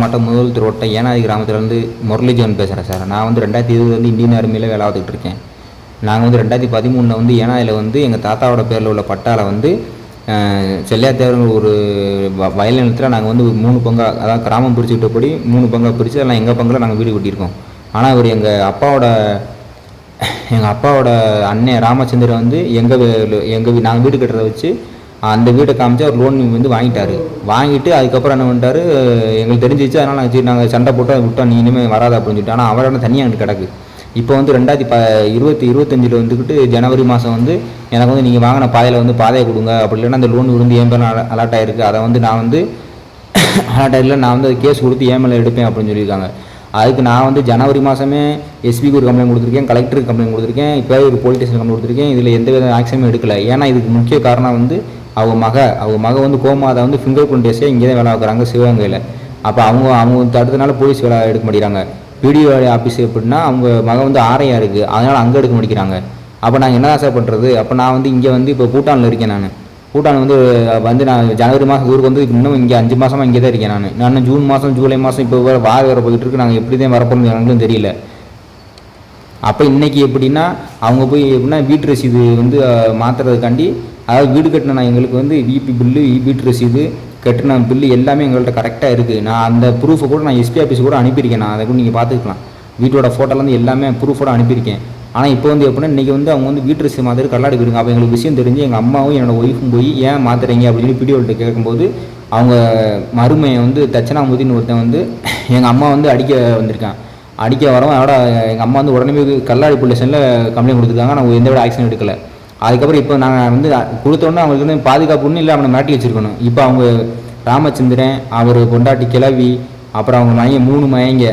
மாவட்டம் முதல் திருவட்ட ஏனாதி கிராமத்துலேருந்து முரளிஜோன் பேசுகிறேன் சார். நான் வந்து 2020 வந்து இந்தியன் ஆர்மியில் வேலை பார்த்துக்கிட்டு இருக்கேன். நாங்கள் வந்து 2013 வந்து ஏனாதியில் வந்து எங்கள் தாத்தாவோட பேரில் உள்ள பட்டாவில் வந்து செல்லையாத்தேவருங்கிற ஒரு வயல் நிலத்தில் நாங்கள் வந்து 3 பங்கா, அதாவது கிராமம் பிரிச்சுக்கிட்டபடி 3 பங்காக பிரித்து எல்லாம் எங்கள் பங்கில் நாங்கள் வீடு கட்டியிருக்கோம். ஆனால் இவர் எங்கள் அப்பாவோட அண்ணன் ராமச்சந்திரன் வந்து நாங்கள் வீடு கட்டுறதை வச்சு அந்த வீட்டை காமிச்சு அவர் லோன் வந்து வாங்கிட்டு அதுக்கப்புறம் என்ன பண்ணிட்டார், எங்களுக்கு தெரிஞ்சிச்சு. அதனால் நாங்கள் சண்டை போட்டு விட்டோம், நீ இனிமேல் வராது அப்படின்னு சொல்லிட்டு. ஆனால் அவரோட தனியாக எங்களுக்கு கிடக்கு. இப்போ வந்து 2025 வந்துக்கிட்டு ஜனவரி மாதம் வந்து எனக்கு வந்து நீங்கள் வாங்கின பாதையில் வந்து பாதையை கொடுங்க, அப்படி இல்லைன்னா அந்த லோன் விழுந்து என் பேர் அலாட் ஆகிருக்கு, அதை வந்து நான் வந்து அலாட் ஆகிடல, நான் வந்து அது கேஸ் கொடுத்து ஏன் மேலே எடுப்பேன் அப்படின்னு சொல்லியிருக்காங்க. அதுக்கு நான் வந்து ஜனவரி மாதமே எஸ்பிக்கு ஒரு கம்ப்ளைண்ட் கொடுத்துருக்கேன், கலெக்டருக்கு கம்ப்ளைண்ட் கொடுத்துருக்கேன், இப்போ ஒரு போலீஸ் ஸ்டேஷன் கம்ப்ளைண்ட் கொடுத்துருக்கேன். இதில் எந்த வித ஆக்ஷனும் எடுக்கலை. ஏன்னா இதுக்கு முக்கிய காரணம் வந்து அவங்க மக வந்து கோமாதா வந்து ஃபிங்கர் பிரிண்ட் டெஸ்ட்டே இங்கே தான் வேலை பார்க்குறாங்க சிவகங்கையில். அப்போ அவங்க அடுத்தனால போலீஸ் வேலை எடுக்க மாட்டேங்கிறாங்க. பிடிஓ ஆஃபீஸ் எப்படின்னா அவங்க மக வந்து ஆரையா இருக்குது, அதனால் அங்கே எடுக்க மாட்டேங்கிறாங்க. அப்போ நாங்கள் என்ன ஆசை பண்ணுறது? அப்போ நான் வந்து இங்கே வந்து இப்போ பூட்டானில் இருக்கேன். பூட்டான் வந்து நான் ஜனவரி மாதம் ஊருக்கு வந்து இன்னும் இங்கே 5 மாதமாக இங்கே தான் இருக்கேன். நான் ஜூன் மாதம் ஜூலை மாதம் இப்போ வர போயிட்டு இருக்கு. நாங்கள் எப்படி தான் வரப்போகிறது எங்களுக்கும் தெரியல. அப்போ இன்றைக்கி எப்படின்னா அவங்க போய் எப்படின்னா வீட்டு ரசீது வந்து மாற்றுறதுக்காண்டி, அதாவது வீடு கட்டின எங்களுக்கு வந்து விபி பில்லு, வீட்டு ரசீது, கட்டின பில்லு எல்லாமே எங்கள்கிட்ட கரெக்டாக இருக்குது. நான் அந்த ப்ரூஃபை கூட நான் எஸ்பி ஆஃபீஸ் கூட அனுப்பியிருக்கேன். அதை கூட நீங்கள் பார்த்துக்கலாம். வீட்டோட ஃபோட்டோலேருந்து எல்லாமே ப்ரூஃபோட அனுப்பியிருக்கேன். ஆனால் இப்போ வந்து எப்படின்னா இன்றைக்கி வந்து அவங்க வந்து வீட்டு ரசீது மாதிரி கல்லாடி போயிருங்க. அப்போ எங்களுக்கு விஷயம் தெரிஞ்சு எங்கள் அம்மாவும் என்னோடய ஒய்ஃபும் போய் ஏன் மாற்றுறீங்க அப்படின்னு சொல்லி பிடிஓல்கிட்ட கேட்கும்போது அவங்க மருமையை வந்து தட்சணாமூர்த்தின்னு ஒருத்தன் வந்து எங்கள் அம்மா வந்து அடிக்க வந்திருக்கான். அடிக்க வரவும் அதோட எங்கள் அம்மா வந்து உடனே கல்லாடி போலீஸ் ஸ்டேஷனில் கம்ப்ளைண்ட் கொடுத்துருக்காங்க. நாங்கள் எந்த விட ஆக்ஷன் எடுக்கலை. அதுக்கப்புறம் இப்போ நாங்கள் வந்து கொடுத்தோன்னே அவங்களுக்கு வந்து பாதுகாப்புன்னு இல்லை, அவனை மாட்டி வச்சுருக்கணும். இப்போ அவங்க ராமச்சந்திரன், அவர் பொண்டாட்டி கிளவி, அப்புறம் அவங்க மையன் 3 மயங்க,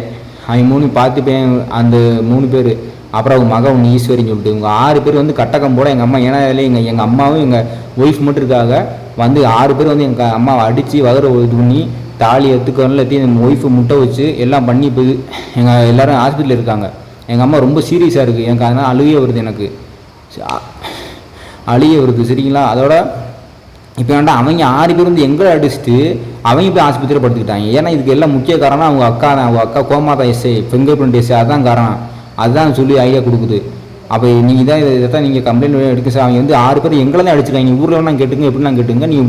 அவங்க 3 பார்த்துப்பேன், அந்த 3 பேர், அப்புறம் அவங்க மக ஒன்று ஈஸ்வரின்னு சொல்லிட்டு இவங்க 6 பேர் வந்து கட்டக்கம் போட எங்கள் அம்மா ஏன்னா எங்கள் அம்மாவும் எங்கள் ஒய்ஃப் மட்டும் இருக்காங்க. வந்து 6 பேர் வந்து எங்கள் அம்மாவை அடித்து வகர இது பண்ணி தாலி எடுத்துக்கல எங்கள் ஒய்ஃபு முட்டை வச்சு எல்லாம் பண்ணி போய் எங்கள் எல்லோரும் ஹாஸ்பிட்டலில் இருக்காங்க. எங்கள் அம்மா ரொம்ப சீரியஸாக இருக்குது. எனக்கு அதனால் அழுகே வருது, எனக்கு அழுகே வருது. சரிங்களா? அதோட இப்போ வேண்டாம், அவங்க 6 பேர் வந்து எங்களை அடிச்சுட்டு அவங்க போய் ஆஸ்பத்திரியில் படுத்துக்கிட்டாங்க. ஏன்னா இதுக்கு எல்லாம் முக்கிய காரணம் அவங்க அக்கா கோமாதா எஸ்ஐ, ஃபிங்கர் பிரிண்ட் எஸ்ஐ, அதுதான் காரணம். அதுதான் சொல்லி ஐடியா கொடுக்குது. அப்போ நீங்கள் தான் இதை தான் நீங்கள் கம்ப்ளைண்ட் எடுக்க சார். அவங்க வந்து 6 பேர் எங்களை தான் அடிச்சுருக்காங்க. ஊரில் வேணா கேட்டுங்க, எப்படின்னா கேட்டுங்க. நீங்கள்